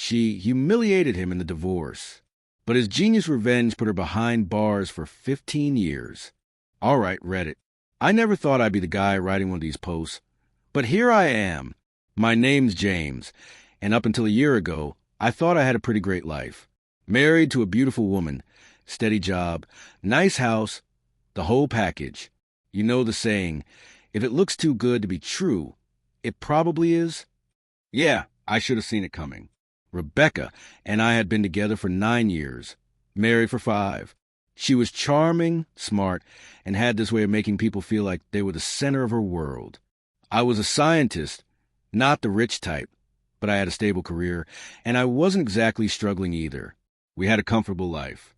She humiliated him in the divorce. But his genius revenge put her behind bars for 15 years. All right, Reddit. I never thought I'd be the guy writing one of these posts. But here I am. My name's James, and up until a year ago, I thought I had a pretty great life. Married to a beautiful woman, steady job, nice house, the whole package. You know the saying, if it looks too good to be true, it probably is. Yeah, I should have seen it coming. Rebecca and I had been together for 9 years, married for 5. She was charming, smart, and had this way of making people feel like they were the center of her world. I was a scientist, not the rich type, but I had a stable career, and I wasn't exactly struggling either. We had a comfortable life.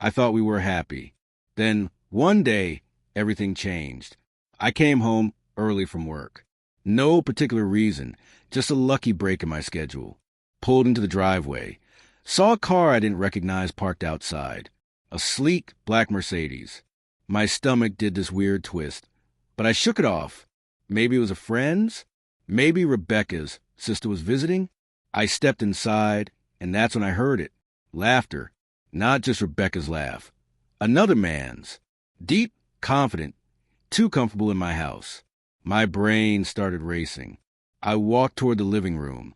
I thought we were happy. Then, one day, everything changed. I came home early from work. No particular reason, just a lucky break in my schedule. Pulled into the driveway. Saw a car I didn't recognize parked outside. A sleek black Mercedes. My stomach did this weird twist, but I shook it off. Maybe it was a friend's? Maybe Rebecca's sister was visiting? I stepped inside, and that's when I heard it. Laughter. Not just Rebecca's laugh. Another man's. Deep, confident, too comfortable in my house. My brain started racing. I walked toward the living room,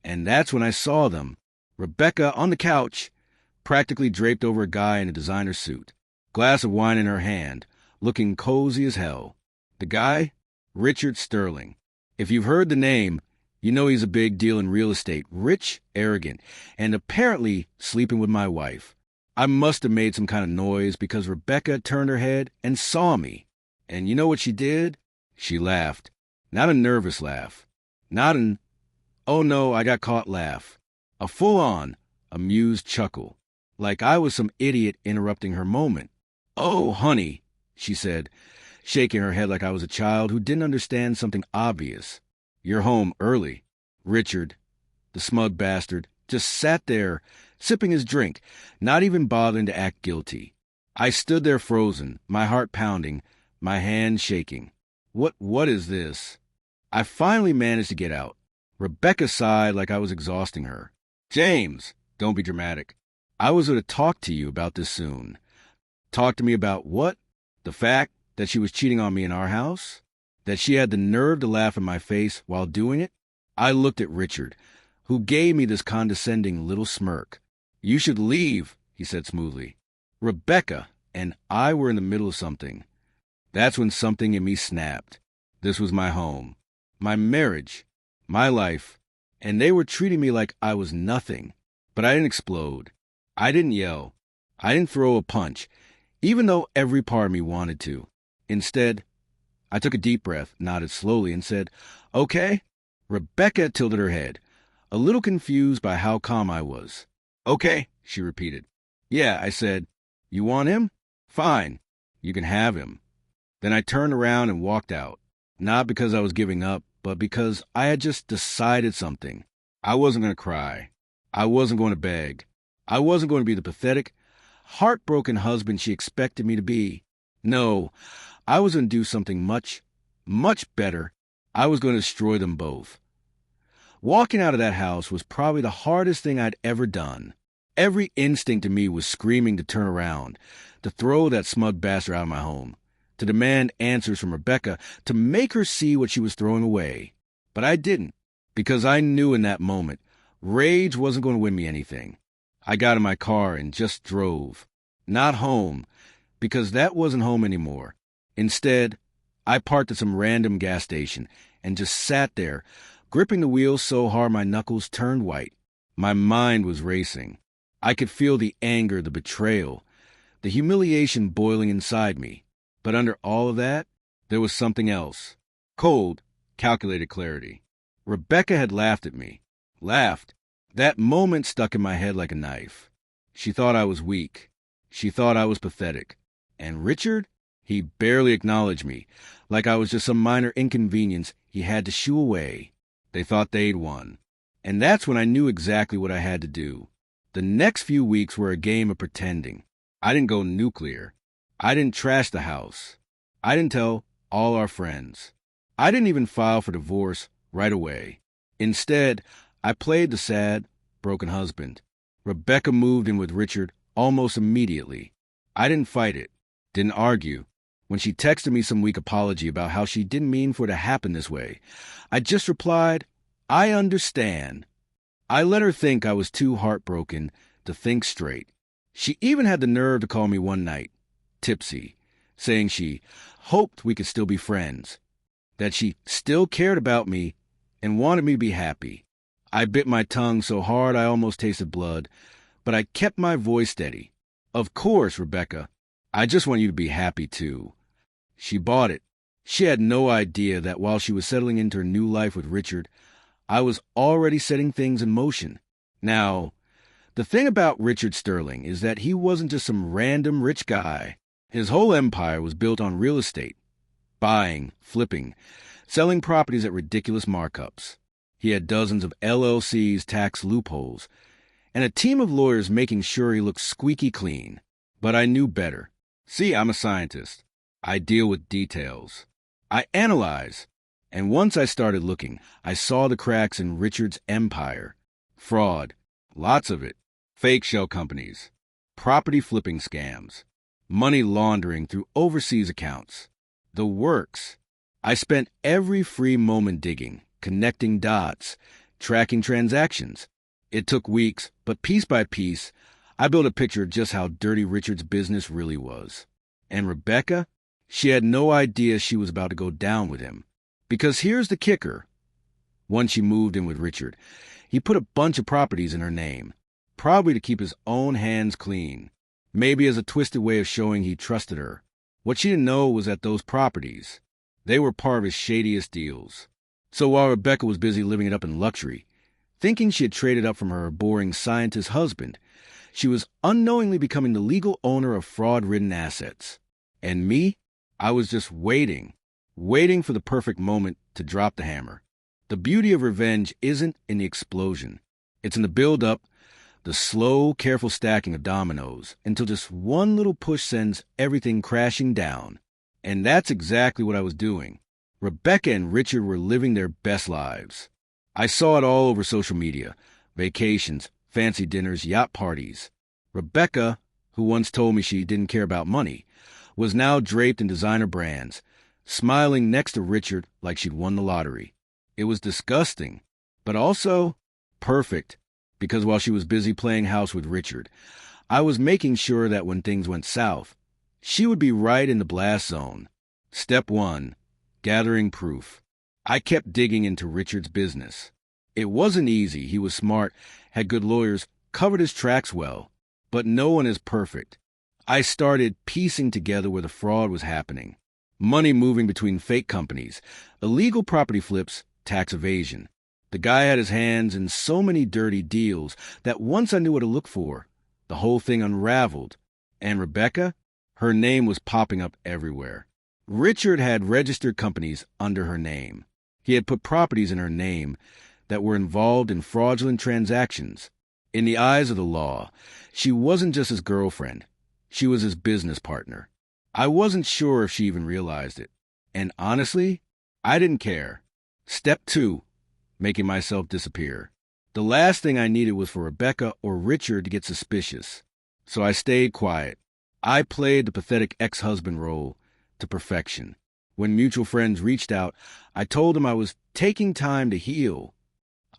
and that's when I saw them. Rebecca on the couch, practically draped over a guy in a designer suit. Glass of wine in her hand, looking cozy as hell. The guy? Richard Sterling. If you've heard the name, you know he's a big deal in real estate, rich, arrogant, and apparently sleeping with my wife. I must have made some kind of noise because Rebecca turned her head and saw me. And you know what she did? She laughed. Not a nervous laugh. Not an, oh no, I got caught laugh. A full-on, amused chuckle. Like I was some idiot interrupting her moment. Oh, honey, she said, shaking her head like I was a child who didn't understand something obvious. You're home early. Richard, the smug bastard, just sat there, sipping his drink, not even bothering to act guilty. I stood there frozen, my heart pounding, my hand shaking. What is this? I finally managed to get out. Rebecca sighed like I was exhausting her. James, don't be dramatic. I was going to talk to you about this soon. Talk to me about what? The fact that she was cheating on me in our house? That she had the nerve to laugh in my face while doing it? I looked at Richard, who gave me this condescending little smirk. You should leave, he said smoothly. Rebecca and I were in the middle of something. That's when something in me snapped. This was my home, my marriage, my life, and they were treating me like I was nothing. But I didn't explode. I didn't yell. I didn't throw a punch, even though every part of me wanted to. Instead, I took a deep breath, nodded slowly, and said, okay. Rebecca tilted her head, a little confused by how calm I was. Okay, she repeated. Yeah, I said. You want him? Fine. You can have him. Then I turned around and walked out, not because I was giving up, but because I had just decided something. I wasn't going to cry. I wasn't going to beg. I wasn't going to be the pathetic, heartbroken husband she expected me to be. No, I was going to do something much, much better. I was going to destroy them both. Walking out of that house was probably the hardest thing I'd ever done. Every instinct in me was screaming to turn around, to throw that smug bastard out of my home, to demand answers from Rebecca, to make her see what she was throwing away. But I didn't, because I knew in that moment, rage wasn't going to win me anything. I got in my car and just drove. Not home, because that wasn't home anymore. Instead, I parked at some random gas station and just sat there, gripping the wheel so hard my knuckles turned white. My mind was racing. I could feel the anger, the betrayal, the humiliation boiling inside me. But under all of that, there was something else. Cold, calculated clarity. Rebecca had laughed at me. Laughed. That moment stuck in my head like a knife. She thought I was weak. She thought I was pathetic. And Richard? He barely acknowledged me, like I was just some minor inconvenience he had to shoo away. They thought they'd won. And that's when I knew exactly what I had to do. The next few weeks were a game of pretending. I didn't go nuclear. I didn't trash the house. I didn't tell all our friends. I didn't even file for divorce right away. Instead, I played the sad, heartbroken husband. Rebecca moved in with Richard almost immediately. I didn't fight it, didn't argue. When she texted me some weak apology about how she didn't mean for it to happen this way, I just replied, I understand. I let her think I was too heartbroken to think straight. She even had the nerve to call me one night, tipsy, saying she hoped we could still be friends, that she still cared about me and wanted me to be happy. I bit my tongue so hard I almost tasted blood, but I kept my voice steady. Of course, Rebecca, I just want you to be happy too. She bought it. She had no idea that while she was settling into her new life with Richard, I was already setting things in motion. Now, the thing about Richard Sterling is that he wasn't just some random rich guy. His whole empire was built on real estate, buying, flipping, selling properties at ridiculous markups. He had dozens of LLCs, tax loopholes, and a team of lawyers making sure he looked squeaky clean. But I knew better. See, I'm a scientist. I deal with details. I analyze. And once I started looking, I saw the cracks in Richard's empire. Fraud, lots of it. Fake shell companies, property flipping scams, money laundering through overseas accounts. The works. I spent every free moment digging, connecting dots, tracking transactions. It took weeks, but piece by piece, I built a picture of just how dirty Richard's business really was. And Rebecca? She had no idea she was about to go down with him. Because here's the kicker. Once she moved in with Richard, he put a bunch of properties in her name, probably to keep his own hands clean, maybe as a twisted way of showing he trusted her. What she didn't know was that those properties, they were part of his shadiest deals. So while Rebecca was busy living it up in luxury, thinking she had traded up from her boring scientist husband, she was unknowingly becoming the legal owner of fraud-ridden assets. And me? I was just waiting for the perfect moment to drop the hammer. The beauty of revenge isn't in the explosion. It's in the build-up, the slow, careful stacking of dominoes, until just one little push sends everything crashing down. And that's exactly what I was doing. Rebecca and Richard were living their best lives. I saw it all over social media. Vacations, fancy dinners, yacht parties. Rebecca, who once told me she didn't care about money, was now draped in designer brands, smiling next to Richard like she'd won the lottery. It was disgusting, but also perfect, because while she was busy playing house with Richard, I was making sure that when things went south, she would be right in the blast zone. Step 1, gathering proof. I kept digging into Richard's business. It wasn't easy. He was smart, had good lawyers, covered his tracks well, but no one is perfect. I started piecing together where the fraud was happening. Money moving between fake companies, illegal property flips, tax evasion. The guy had his hands in so many dirty deals that once I knew what to look for, the whole thing unraveled. And Rebecca? Her name was popping up everywhere. Richard had registered companies under her name. He had put properties in her name that were involved in fraudulent transactions. In the eyes of the law, she wasn't just his girlfriend. She was his business partner. I wasn't sure if she even realized it. And honestly, I didn't care. Step 2, making myself disappear. The last thing I needed was for Rebecca or Richard to get suspicious. So I stayed quiet. I played the pathetic ex-husband role to perfection. When mutual friends reached out, I told them I was taking time to heal.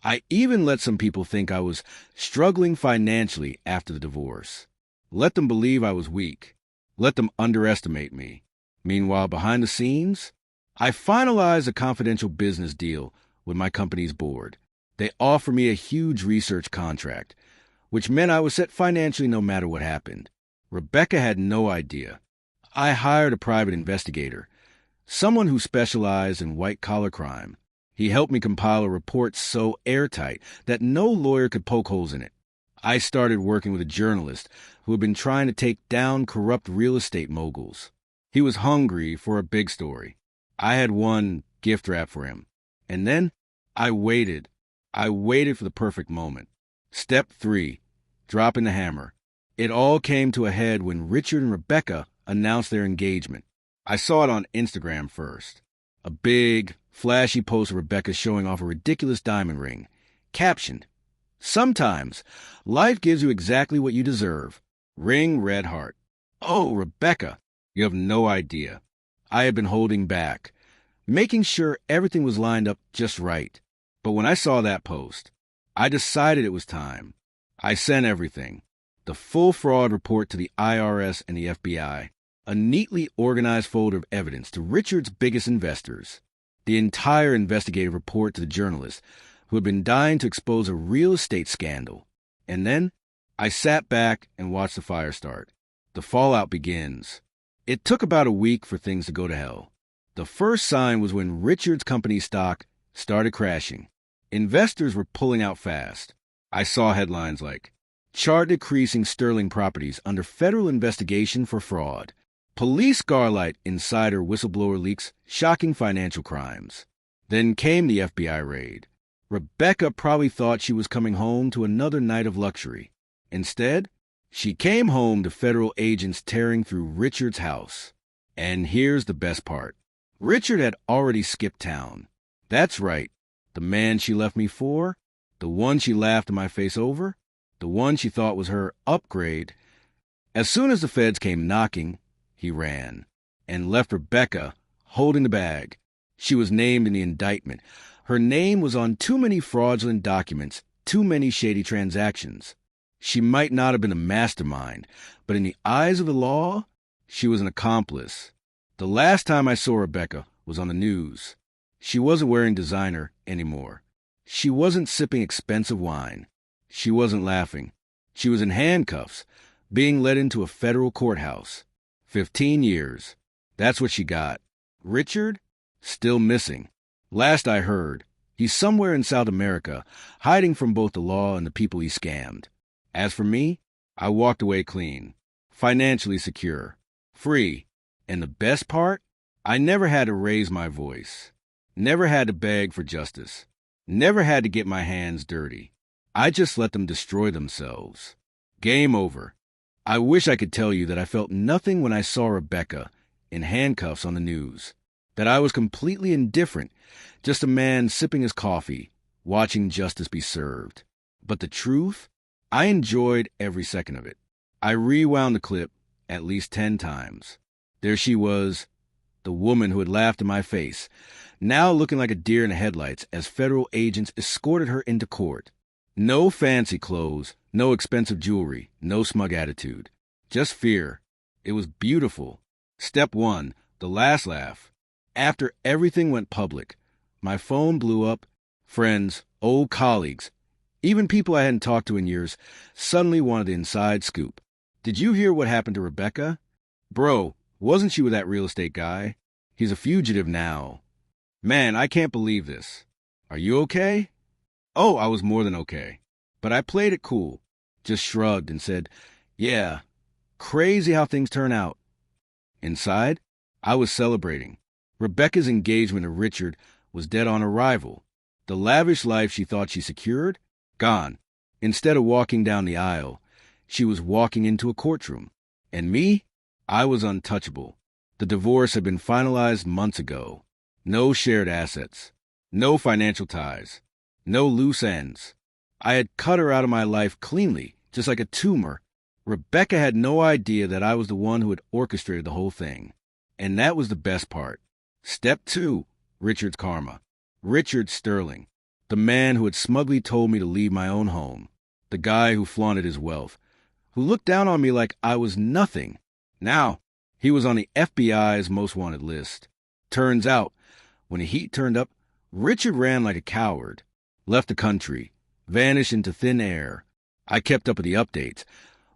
I even let some people think I was struggling financially after the divorce. Let them believe I was weak. Let them underestimate me. Meanwhile, behind the scenes, I finalized a confidential business deal with my company's board. They offered me a huge research contract, which meant I was set financially no matter what happened. Rebecca had no idea. I hired a private investigator, someone who specialized in white-collar crime. He helped me compile a report so airtight that no lawyer could poke holes in it. I started working with a journalist who had been trying to take down corrupt real estate moguls. He was hungry for a big story. I had one gift wrap for him. And then I waited. I waited for the perfect moment. Step 3, dropping the hammer. It all came to a head when Richard and Rebecca announced their engagement. I saw it on Instagram first. A big, flashy post of Rebecca showing off a ridiculous diamond ring, captioned, Sometimes life gives you exactly what you deserve. Ring red heart. Oh, Rebecca, you have no idea. I had been holding back, making sure everything was lined up just right. But when I saw that post, I decided it was time. I sent everything. The full fraud report to the IRS and the FBI, a neatly organized folder of evidence to Richard's biggest investors, the entire investigative report to the journalist who had been dying to expose a real estate scandal. And then I sat back and watched the fire start. The fallout begins. It took about a week for things to go to hell. The first sign was when Richard's company stock started crashing. Investors were pulling out fast. I saw headlines like, "Chart decreasing Sterling Properties under federal investigation for fraud. Police garlight insider whistleblower leaks shocking financial crimes." Then came the FBI raid. Rebecca probably thought she was coming home to another night of luxury. Instead, she came home to federal agents tearing through Richard's house. And here's the best part. Richard had already skipped town. That's right. The man she left me for, the one she laughed in my face over, the one she thought was her upgrade. As soon as the feds came knocking, he ran and left Rebecca holding the bag. She was named in the indictment. Her name was on too many fraudulent documents, too many shady transactions. She might not have been a mastermind, but in the eyes of the law, she was an accomplice. The last time I saw Rebecca was on the news. She wasn't wearing designer anymore. She wasn't sipping expensive wine. She wasn't laughing. She was in handcuffs, being led into a federal courthouse. 15 years. That's what she got. Richard? Still missing. Last I heard, he's somewhere in South America, hiding from both the law and the people he scammed. As for me, I walked away clean, financially secure, free. And the best part? I never had to raise my voice. Never had to beg for justice. Never had to get my hands dirty. I just let them destroy themselves. Game over. I wish I could tell you that I felt nothing when I saw Rebecca in handcuffs on the news. That I was completely indifferent, just a man sipping his coffee, watching justice be served. But the truth? I enjoyed every second of it. I rewound the clip at least 10 times. There she was, the woman who had laughed in my face, now looking like a deer in the headlights as federal agents escorted her into court. No fancy clothes, no expensive jewelry, no smug attitude. Just fear. It was beautiful. Step 1, the last laugh. After everything went public, my phone blew up. Friends, old colleagues, even people I hadn't talked to in years, suddenly wanted the inside scoop. "Did you hear what happened to Rebecca? Bro, wasn't she with that real estate guy? He's a fugitive now. Man, I can't believe this. Are you okay?" Oh, I was more than okay. But I played it cool, just shrugged and said, "Yeah, crazy how things turn out." Inside, I was celebrating. Rebecca's engagement to Richard was dead on arrival. The lavish life she thought she secured, gone. Instead of walking down the aisle, she was walking into a courtroom. And me? I was untouchable. The divorce had been finalized months ago. No shared assets. No financial ties. No loose ends. I had cut her out of my life cleanly, just like a tumor. Rebecca had no idea that I was the one who had orchestrated the whole thing. And that was the best part. Step 2, Richard's karma. Richard Sterling, the man who had smugly told me to leave my own home. The guy who flaunted his wealth, who looked down on me like I was nothing. Now, he was on the FBI's most wanted list. Turns out, when the heat turned up, Richard ran like a coward, left the country, vanished into thin air. I kept up with the updates,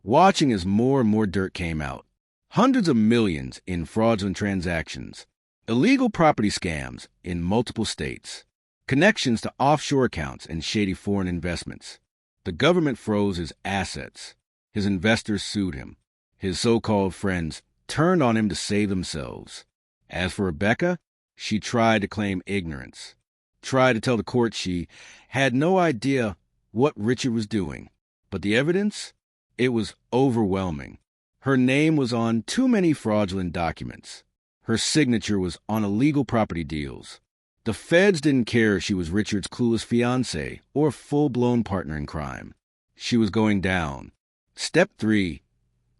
watching as more and more dirt came out. Hundreds of millions in fraudulent transactions, illegal property scams in multiple states, connections to offshore accounts and shady foreign investments. The government froze his assets. His investors sued him. His so-called friends turned on him to save themselves. As for Rebecca, she tried to claim ignorance, tried to tell the court she had no idea what Richard was doing. But the evidence? It was overwhelming. Her name was on too many fraudulent documents. Her signature was on illegal property deals. The feds didn't care if she was Richard's clueless fiancée or a full-blown partner in crime. She was going down. Step 3,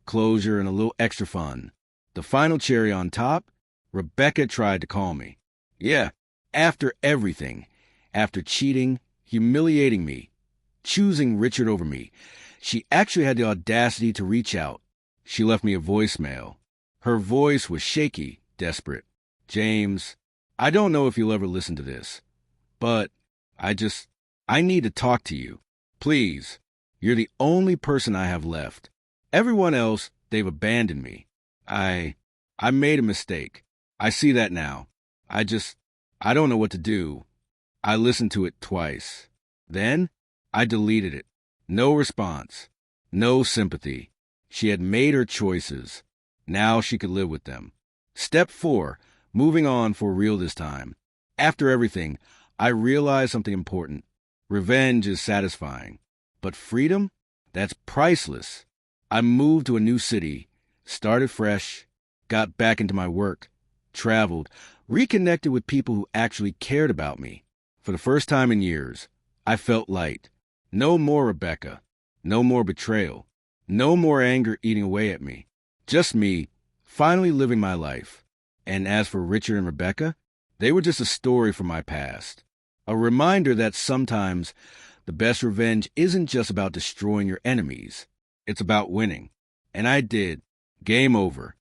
closure and a little extra fun. The final cherry on top, Rebecca tried to call me. Yeah, after everything. After cheating, humiliating me, choosing Richard over me, she actually had the audacity to reach out. She left me a voicemail. Her voice was shaky, desperate. James, I don't know if you'll ever listen to this, but I need to talk to you. Please, you're the only person I have left. Everyone else, they've abandoned me. I made a mistake. I see that now. I don't know what to do. I listened to it twice. Then, I deleted it. No response. No sympathy. She had made her choices. Now she could live with them. Step 4, moving on for real this time. After everything, I realized something important. Revenge is satisfying. But freedom? That's priceless. I moved to a new city, started fresh, got back into my work, traveled, reconnected with people who actually cared about me. For the first time in years, I felt light. No more Rebecca. No more betrayal. No more anger eating away at me. Just me, finally living my life. And as for Richard and Rebecca, they were just a story from my past. A reminder that sometimes the best revenge isn't just about destroying your enemies. It's about winning. And I did. Game over.